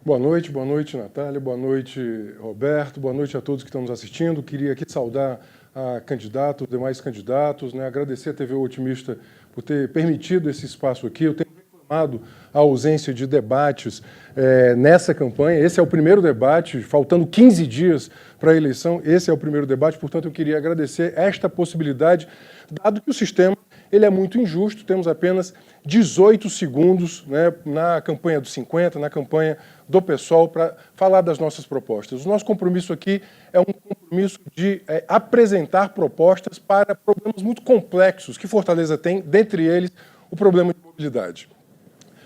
Boa noite, Natália, boa noite, Roberto, boa noite a todos que estão nos assistindo. Queria aqui saudar a candidato, os demais candidatos, agradecer a TV Otimista por ter permitido esse espaço aqui. Eu tenho reclamado a ausência de debates nessa campanha. Esse é o primeiro debate, faltando 15 dias para a eleição, esse é o primeiro debate, portanto eu queria agradecer esta possibilidade, dado que o sistema ele é muito injusto, temos apenas 18 segundos na campanha dos 50, na campanha do PSOL, para falar das nossas propostas. O nosso compromisso aqui é um compromisso de apresentar propostas para problemas muito complexos que Fortaleza tem, dentre eles o problema de mobilidade.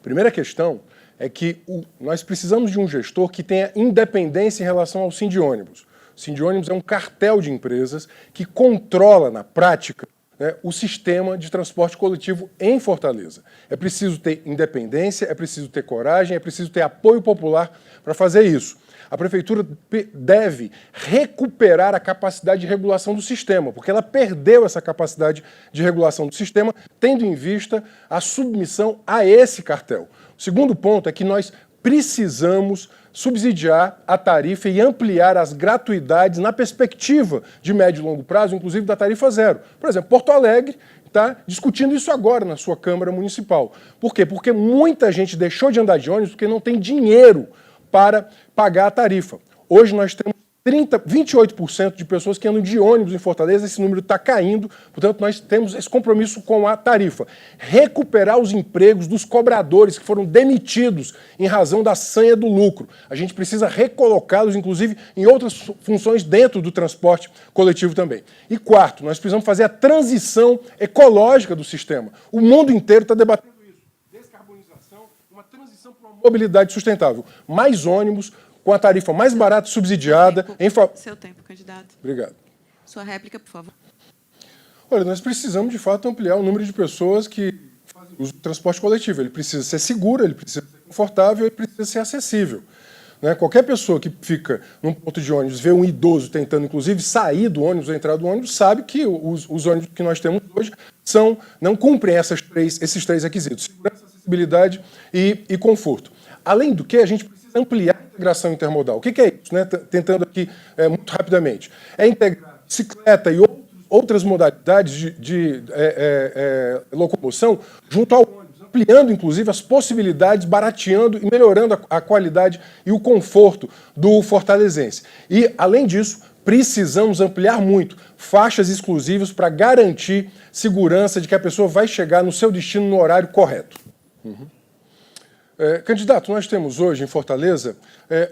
Primeira questão é que nós precisamos de um gestor que tenha independência em relação ao Sindônibus. O Sindônibus é um cartel de empresas que controla, na prática, o sistema de transporte coletivo em Fortaleza. É preciso ter independência, é preciso ter coragem, é preciso ter apoio popular para fazer isso. A Prefeitura deve recuperar a capacidade de regulação do sistema, porque ela perdeu essa capacidade de regulação do sistema, tendo em vista a submissão a esse cartel. O segundo ponto é que nós precisamos subsidiar a tarifa e ampliar as gratuidades na perspectiva de médio e longo prazo, inclusive da tarifa zero. Por exemplo, Porto Alegre está discutindo isso agora na sua Câmara Municipal. Por quê? Porque muita gente deixou de andar de ônibus porque não tem dinheiro para pagar a tarifa. Hoje nós temos 28% de pessoas que andam de ônibus em Fortaleza, esse número está caindo, portanto nós temos esse compromisso com a tarifa. Recuperar os empregos dos cobradores que foram demitidos em razão da sanha do lucro. A gente precisa recolocá-los, inclusive, em outras funções dentro do transporte coletivo também. E quarto, nós precisamos fazer a transição ecológica do sistema. O mundo inteiro está debatendo isso. Descarbonização, uma transição para uma mobilidade sustentável. Mais ônibus, com a tarifa mais barata, subsidiada. Seu tempo, candidato. Obrigado. Sua réplica, por favor. Olha, nós precisamos, de fato, ampliar o número de pessoas que fazem uso do transporte coletivo. Ele precisa ser seguro, ele precisa ser confortável, ele precisa ser acessível. Qualquer pessoa que fica num ponto de ônibus, vê um idoso tentando, inclusive, sair do ônibus ou entrar do ônibus, sabe que os ônibus que nós temos hoje não cumprem esses três requisitos: segurança, acessibilidade e conforto. Além do que, a gente precisa ampliar a integração intermodal. O que é isso? Tentando aqui muito rapidamente. É integrar bicicleta e outras modalidades de locomoção junto ao ônibus, ampliando, inclusive, as possibilidades, barateando e melhorando a qualidade e o conforto do fortalezense. E, além disso, precisamos ampliar muito faixas exclusivas para garantir segurança de que a pessoa vai chegar no seu destino no horário correto. Candidato, nós temos hoje em Fortaleza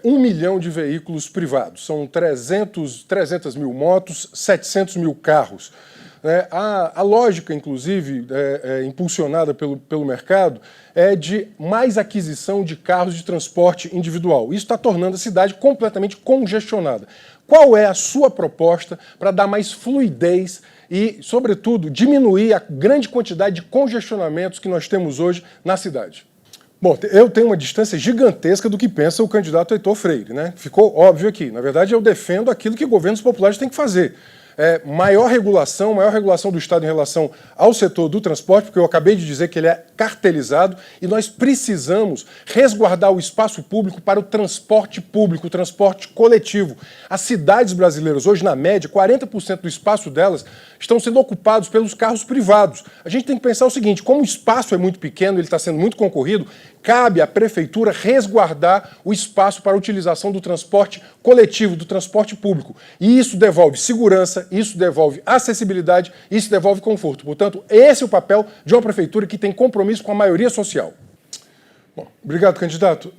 1 milhão de veículos privados. São 300 mil motos, 700 mil carros. A lógica, inclusive, impulsionada pelo mercado, é de mais aquisição de carros de transporte individual. Isso está tornando a cidade completamente congestionada. Qual é a sua proposta para dar mais fluidez e, sobretudo, diminuir a grande quantidade de congestionamentos que nós temos hoje na cidade? Bom, eu tenho uma distância gigantesca do que pensa o candidato Heitor Freire, Ficou óbvio aqui. Na verdade, eu defendo aquilo que governos populares têm que fazer. Maior regulação do Estado em relação ao setor do transporte, porque eu acabei de dizer que ele é cartelizado, e nós precisamos resguardar o espaço público para o transporte público, o transporte coletivo. As cidades brasileiras, hoje, na média, 40% do espaço delas estão sendo ocupados pelos carros privados. A gente tem que pensar o seguinte: como o espaço é muito pequeno, ele está sendo muito concorrido, cabe à Prefeitura resguardar o espaço para a utilização do transporte coletivo, do transporte público. E isso devolve segurança, isso devolve acessibilidade, isso devolve conforto. Portanto, esse é o papel de uma Prefeitura que tem compromisso com a maioria social. Bom, obrigado, candidato.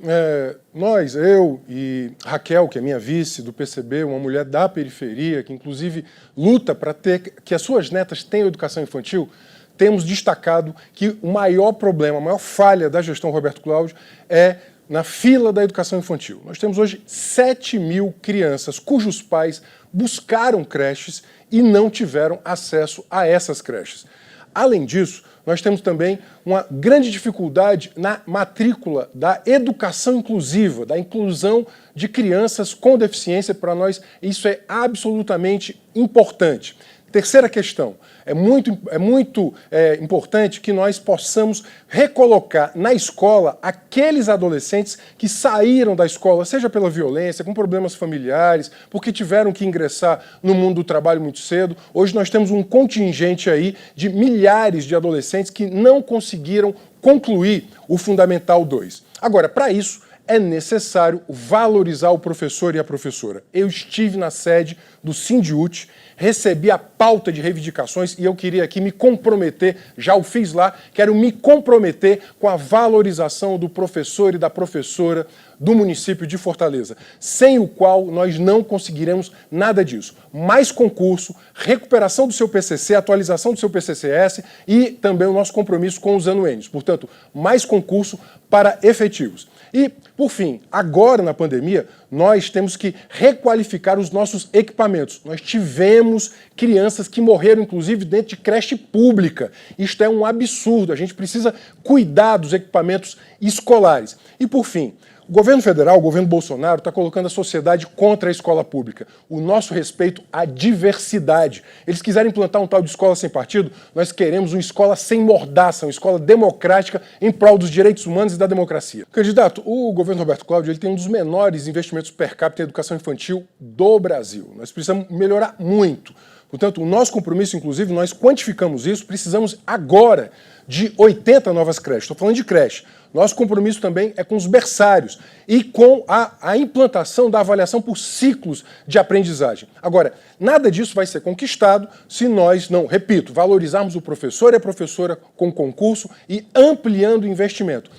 Eu e Raquel, que é minha vice do PCB, uma mulher da periferia, que inclusive luta para que as suas netas tenham educação infantil, temos destacado que o maior problema, a maior falha da gestão Roberto Cláudio é na fila da educação infantil. Nós temos hoje 7 mil crianças cujos pais buscaram creches e não tiveram acesso a essas creches. Além disso, nós temos também uma grande dificuldade na matrícula da educação inclusiva, da inclusão de crianças com deficiência. Para nós, isso é absolutamente importante. Terceira questão, é muito importante que nós possamos recolocar na escola aqueles adolescentes que saíram da escola, seja pela violência, com problemas familiares, porque tiveram que ingressar no mundo do trabalho muito cedo. Hoje nós temos um contingente aí de milhares de adolescentes que não conseguiram concluir o Fundamental 2. Agora, para isso, é necessário valorizar o professor e a professora. Eu estive na sede do Sindiúte, recebi a pauta de reivindicações e eu queria aqui me comprometer, já o fiz lá, quero me comprometer com a valorização do professor e da professora do município de Fortaleza, sem o qual nós não conseguiremos nada disso. Mais concurso, recuperação do seu PCC, atualização do seu PCCS e também o nosso compromisso com os anuênios. Portanto, mais concurso para efetivos. E, por fim, agora na pandemia, nós temos que requalificar os nossos equipamentos. Nós tivemos crianças que morreram, inclusive, dentro de creche pública. Isto é um absurdo. A gente precisa cuidar dos equipamentos escolares. E, por fim, o governo federal, o governo Bolsonaro, está colocando a sociedade contra a escola pública. O nosso respeito à diversidade. Eles quiserem implantar um tal de escola sem partido, nós queremos uma escola sem mordaça, uma escola democrática em prol dos direitos humanos e da democracia. Candidato, o governo Roberto Cláudio ele tem um dos menores investimentos per capita em educação infantil do Brasil. Nós precisamos melhorar muito. Portanto, o nosso compromisso, inclusive, nós quantificamos isso, precisamos agora de 80 novas creches. Estou falando de creche. Nosso compromisso também é com os berçários e com a implantação da avaliação por ciclos de aprendizagem. Agora, nada disso vai ser conquistado se nós não, repito, valorizarmos o professor e a professora com concurso e ampliando o investimento.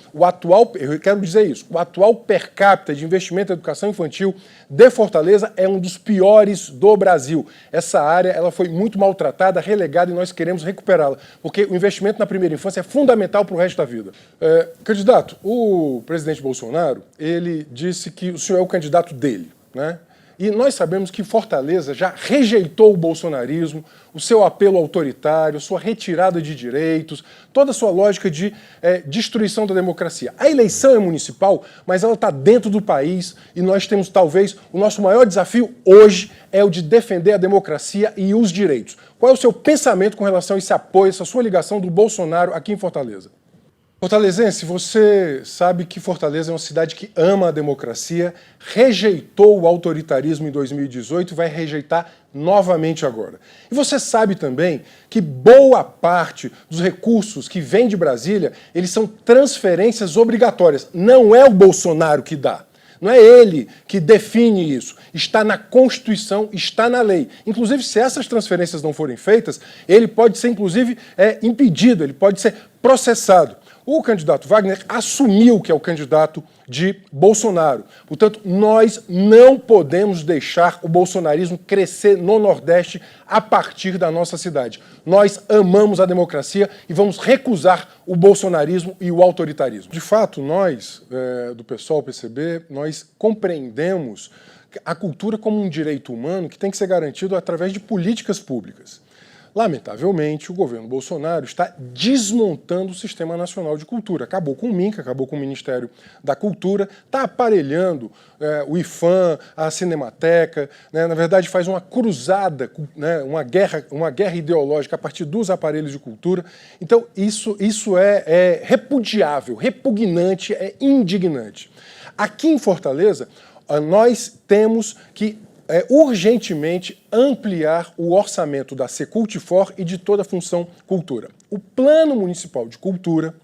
Eu quero dizer isso, o atual per capita de investimento em educação infantil de Fortaleza é um dos piores do Brasil. Essa área ela foi muito maltratada, relegada e nós queremos recuperá-la, porque o investimento na primeira infância é fundamental para o resto da vida. Candidato, o presidente Bolsonaro, ele disse que o senhor é o candidato dele, né? E nós sabemos que Fortaleza já rejeitou o bolsonarismo, o seu apelo autoritário, sua retirada de direitos, toda a sua lógica de destruição da democracia. A eleição é municipal, mas ela está dentro do país e nós temos, talvez, o nosso maior desafio hoje é o de defender a democracia e os direitos. Qual é o seu pensamento com relação a esse apoio, essa sua ligação do Bolsonaro aqui em Fortaleza? Fortalezense, você sabe que Fortaleza é uma cidade que ama a democracia, rejeitou o autoritarismo em 2018 e vai rejeitar novamente agora. E você sabe também que boa parte dos recursos que vêm de Brasília, eles são transferências obrigatórias. Não é o Bolsonaro que dá. Não é ele que define isso. Está na Constituição, está na lei. Inclusive, se essas transferências não forem feitas, ele pode ser, inclusive, impedido, ele pode ser processado. O candidato Wagner assumiu que é o candidato de Bolsonaro. Portanto, nós não podemos deixar o bolsonarismo crescer no Nordeste a partir da nossa cidade. Nós amamos a democracia e vamos recusar o bolsonarismo e o autoritarismo. De fato, nós, do PSOL, PCB, nós compreendemos a cultura como um direito humano que tem que ser garantido através de políticas públicas. Lamentavelmente, o governo Bolsonaro está desmontando o Sistema Nacional de Cultura. Acabou com o MINC, acabou com o Ministério da Cultura, está aparelhando o IFAM, a Cinemateca, né? Na verdade faz uma cruzada, né? uma guerra ideológica a partir dos aparelhos de cultura. Então isso é repudiável, repugnante, é indignante. Aqui em Fortaleza, nós temos que urgentemente ampliar o orçamento da Secultifor e de toda a função cultura. O Plano Municipal de Cultura,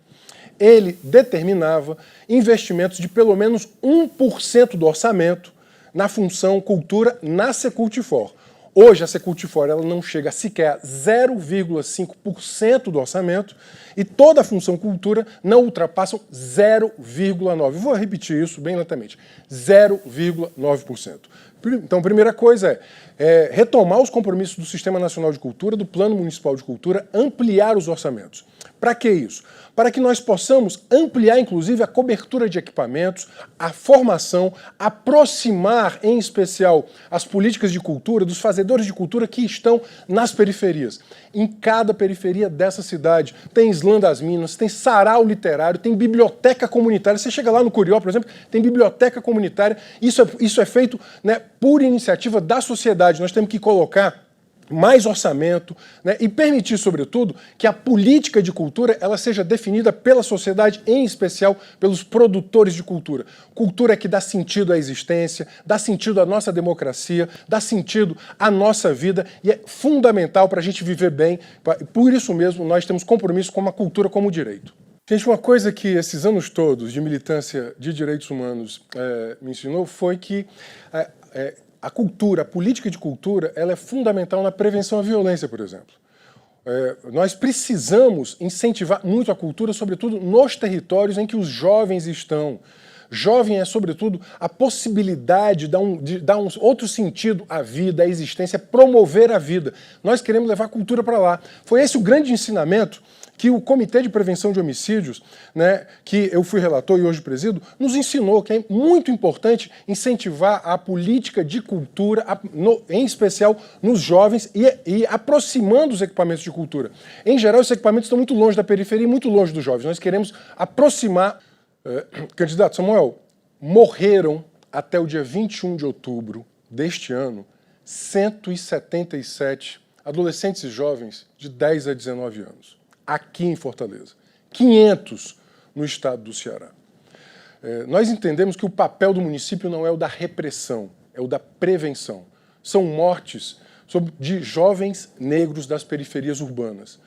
ele determinava investimentos de pelo menos 1% do orçamento na função cultura na Secultifor. Hoje a Secultifor ela não chega sequer a 0,5% do orçamento e toda a função cultura não ultrapassam 0,9%. Vou repetir isso bem lentamente. 0,9%. Então, a primeira coisa é retomar os compromissos do Sistema Nacional de Cultura, do Plano Municipal de Cultura, ampliar os orçamentos. Para que isso? Para que nós possamos ampliar, inclusive, a cobertura de equipamentos, a formação, aproximar, em especial, as políticas de cultura dos fazedores de cultura que estão nas periferias. Em cada periferia dessa cidade tem Islã das Minas, tem sarau literário, tem biblioteca comunitária. Você chega lá no Curió, por exemplo, tem biblioteca comunitária. Isso é feito, né, por iniciativa da sociedade. Nós temos que colocar mais orçamento, né, e permitir, sobretudo, que a política de cultura ela seja definida pela sociedade, em especial pelos produtores de cultura. Cultura é que dá sentido à existência, dá sentido à nossa democracia, dá sentido à nossa vida e é fundamental para a gente viver bem. Por isso mesmo, nós temos compromisso com a cultura como direito. Gente, uma coisa que esses anos todos de militância de direitos humanos me ensinou foi que a cultura, a política de cultura, ela é fundamental na prevenção à violência, por exemplo. Nós precisamos incentivar muito a cultura, sobretudo nos territórios em que os jovens estão. Jovem é, sobretudo, a possibilidade de dar um outro sentido à vida, à existência, promover a vida. Nós queremos levar a cultura para lá. Foi esse o grande ensinamento que o Comitê de Prevenção de Homicídios, né, que eu fui relator e hoje presido, nos ensinou que é muito importante incentivar a política de cultura, em especial nos jovens, e aproximando os equipamentos de cultura. Em geral, esses equipamentos estão muito longe da periferia e muito longe dos jovens. Nós queremos aproximar. Candidato Samuel, morreram até o dia 21 de outubro deste ano 177 adolescentes e jovens de 10 a 19 anos. Aqui em Fortaleza. 500 no estado do Ceará. Nós entendemos que o papel do município não é o da repressão, é o da prevenção. São mortes de jovens negros das periferias urbanas,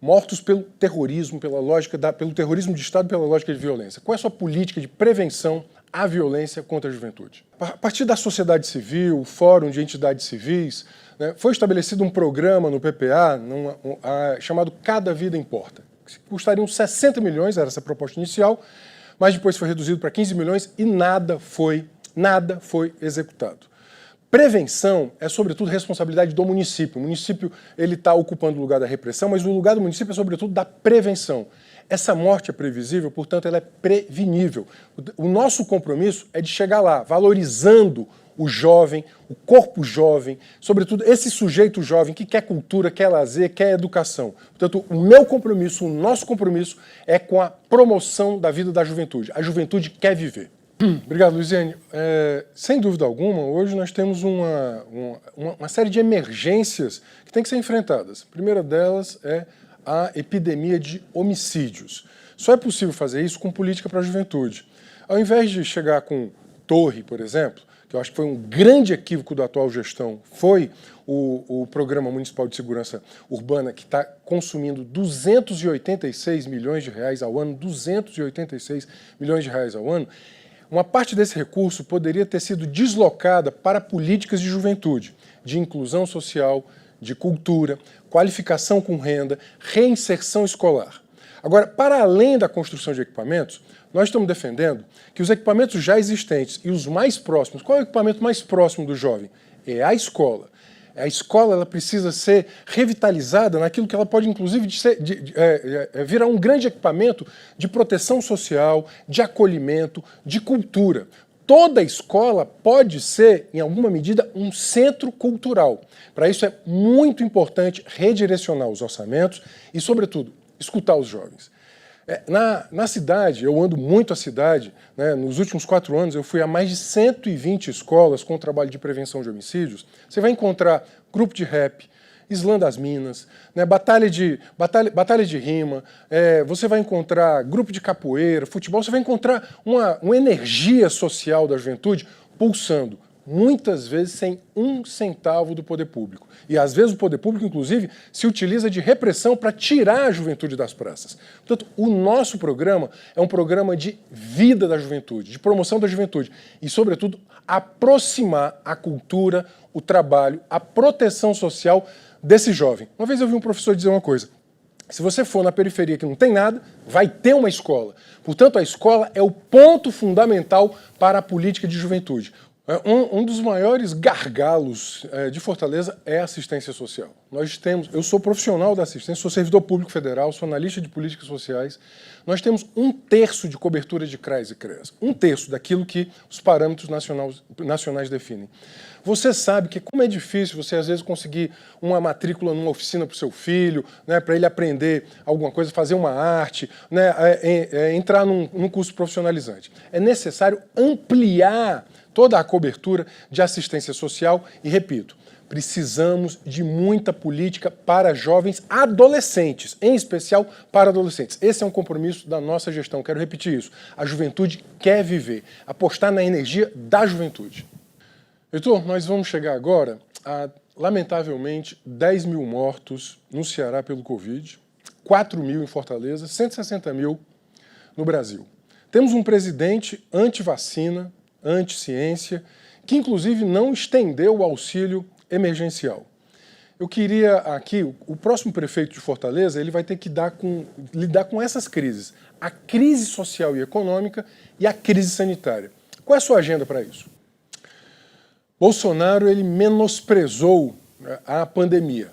mortos pelo terrorismo, pelo terrorismo de Estado e pela lógica de violência. Qual é a sua política de prevenção à violência contra a juventude? A partir da sociedade civil, o Fórum de Entidades Civis, né, foi estabelecido um programa no PPA chamado Cada Vida Importa. Que custaria uns 60 milhões, era essa a proposta inicial, mas depois foi reduzido para 15 milhões e nada foi executado. Prevenção é, sobretudo, responsabilidade do município. O município está ocupando o lugar da repressão, mas o lugar do município é, sobretudo, da prevenção. Essa morte é previsível, portanto, ela é prevenível. O nosso compromisso é de chegar lá, valorizando o jovem, o corpo jovem, sobretudo esse sujeito jovem que quer cultura, quer lazer, quer educação. Portanto, o meu compromisso, o nosso compromisso é com a promoção da vida da juventude. A juventude quer viver. Obrigado, Luiziane. Sem dúvida alguma, hoje nós temos uma série de emergências que têm que ser enfrentadas. A primeira delas é a epidemia de homicídios. Só é possível fazer isso com política para a juventude. Ao invés de chegar com torre, por exemplo, que eu acho que foi um grande equívoco da atual gestão, foi o Programa Municipal de Segurança Urbana, que está consumindo 286 milhões de reais ao ano, 286 milhões de reais ao ano. Uma parte desse recurso poderia ter sido deslocada para políticas de juventude, de inclusão social, de cultura, qualificação com renda, reinserção escolar. Agora, para além da construção de equipamentos, nós estamos defendendo que os equipamentos já existentes e os mais próximos, qual é o equipamento mais próximo do jovem? É a escola. A escola ela precisa ser revitalizada naquilo que ela pode, inclusive, virar um grande equipamento de proteção social, de acolhimento, de cultura. Toda escola pode ser, em alguma medida, um centro cultural. Para isso é muito importante redirecionar os orçamentos e, sobretudo, escutar os jovens. Na cidade, eu ando muito a cidade, né, nos últimos 4 anos eu fui a mais de 120 escolas com o trabalho de prevenção de homicídios. Você vai encontrar grupo de rap, Islã das Minas, né, batalha de rima, você vai encontrar grupo de capoeira, futebol, você vai encontrar uma energia social da juventude pulsando, muitas vezes sem 1 centavo do poder público. E às vezes o poder público, inclusive, se utiliza de repressão para tirar a juventude das praças. Portanto, o nosso programa é um programa de vida da juventude, de promoção da juventude e, sobretudo, aproximar a cultura, o trabalho, a proteção social desse jovem. Uma vez eu vi um professor dizer uma coisa: se você for na periferia que não tem nada, vai ter uma escola. Portanto, a escola é o ponto fundamental para a política de juventude. Um dos maiores gargalos de Fortaleza é a assistência social. Eu sou profissional da assistência, sou servidor público federal, sou analista de políticas sociais. Nós temos 1/3 de cobertura de CRAS e CREAS, 1/3 daquilo que os parâmetros nacionais definem. Você sabe que como é difícil você, às vezes, conseguir uma matrícula numa oficina para o seu filho, né, para ele aprender alguma coisa, fazer uma arte, né, entrar num curso profissionalizante. É necessário ampliar toda a cobertura de assistência social e, repito, precisamos de muita política para jovens adolescentes, em especial para adolescentes. Esse é um compromisso da nossa gestão, quero repetir isso. A juventude quer viver, apostar na energia da juventude. Heitor, nós vamos chegar agora a, lamentavelmente, 10 mil mortos no Ceará pelo Covid, 4 mil em Fortaleza, 160 mil no Brasil. Temos um presidente anti-vacina, anti-ciência, que inclusive não estendeu o auxílio emergencial. Eu queria aqui, o próximo prefeito de Fortaleza, ele vai ter que lidar com essas crises, a crise social e econômica e a crise sanitária. Qual é a sua agenda para isso? Bolsonaro, ele menosprezou a pandemia.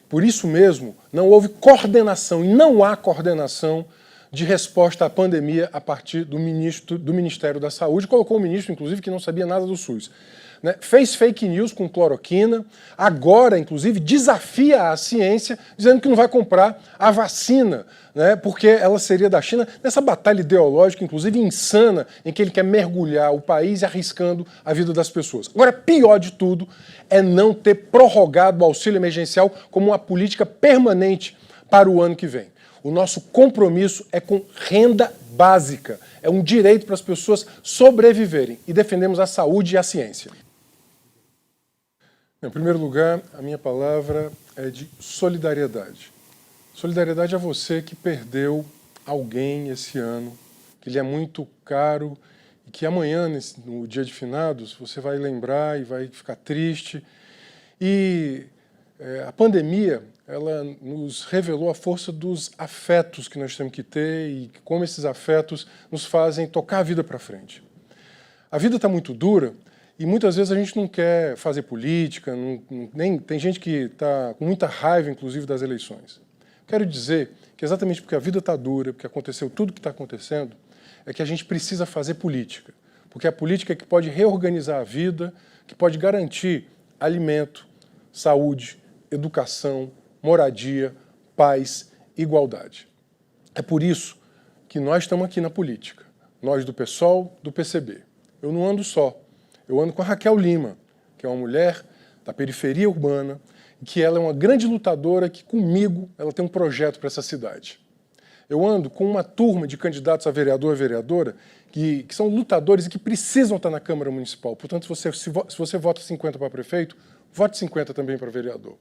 Por isso mesmo, não houve coordenação e não há coordenação de resposta à pandemia a partir do Ministério da Saúde. Colocou um ministro, inclusive, que não sabia nada do SUS. Né? Fez fake news com cloroquina, agora, inclusive, desafia a ciência, dizendo que não vai comprar a vacina, né? Porque ela seria da China, nessa batalha ideológica, inclusive insana, em que ele quer mergulhar o país arriscando a vida das pessoas. Agora, pior de tudo é não ter prorrogado o auxílio emergencial como uma política permanente para o ano que vem. O nosso compromisso é com renda básica, é um direito para as pessoas sobreviverem e defendemos a saúde e a ciência. Em primeiro lugar, a minha palavra é de solidariedade. Solidariedade a você que perdeu alguém esse ano, que lhe é muito caro e que amanhã, no dia de finados, você vai lembrar e vai ficar triste. E a pandemia, ela nos revelou a força dos afetos que nós temos que ter e como esses afetos nos fazem tocar a vida para frente. A vida está muito dura e muitas vezes a gente não quer fazer política, tem gente que está com muita raiva, inclusive, das eleições. Quero dizer que exatamente porque a vida está dura, porque aconteceu tudo o que está acontecendo, é que a gente precisa fazer política. Porque a política é que pode reorganizar a vida, que pode garantir alimento, saúde, educação, moradia, paz, igualdade. É por isso que nós estamos aqui na política. Nós do PSOL, do PCB. Eu não ando só. Eu ando com a Raquel Lima, que é uma mulher da periferia urbana, e que ela é uma grande lutadora que, comigo, ela tem um projeto para essa cidade. Eu ando com uma turma de candidatos a vereador e vereadora que são lutadores e que precisam estar na Câmara Municipal. Portanto, se você vota 50 para prefeito, vote 50 também para vereador.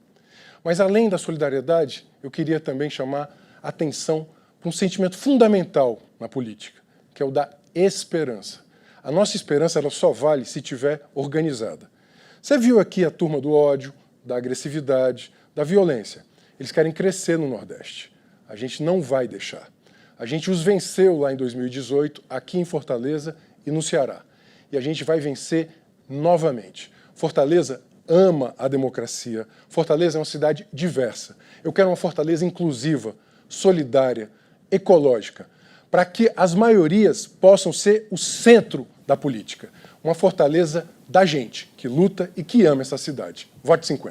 Mas, além da solidariedade, eu queria também chamar a atenção para um sentimento fundamental na política, que é o da esperança. A nossa esperança ela só vale se estiver organizada. Você viu aqui a turma do ódio, da agressividade, da violência. Eles querem crescer no Nordeste. A gente não vai deixar. A gente os venceu lá em 2018, aqui em Fortaleza e no Ceará. E a gente vai vencer novamente. Fortaleza ama a democracia. Fortaleza é uma cidade diversa. Eu quero uma Fortaleza inclusiva, solidária, ecológica, para que as maiorias possam ser o centro da política. Uma Fortaleza da gente, que luta e que ama essa cidade. Vote 50.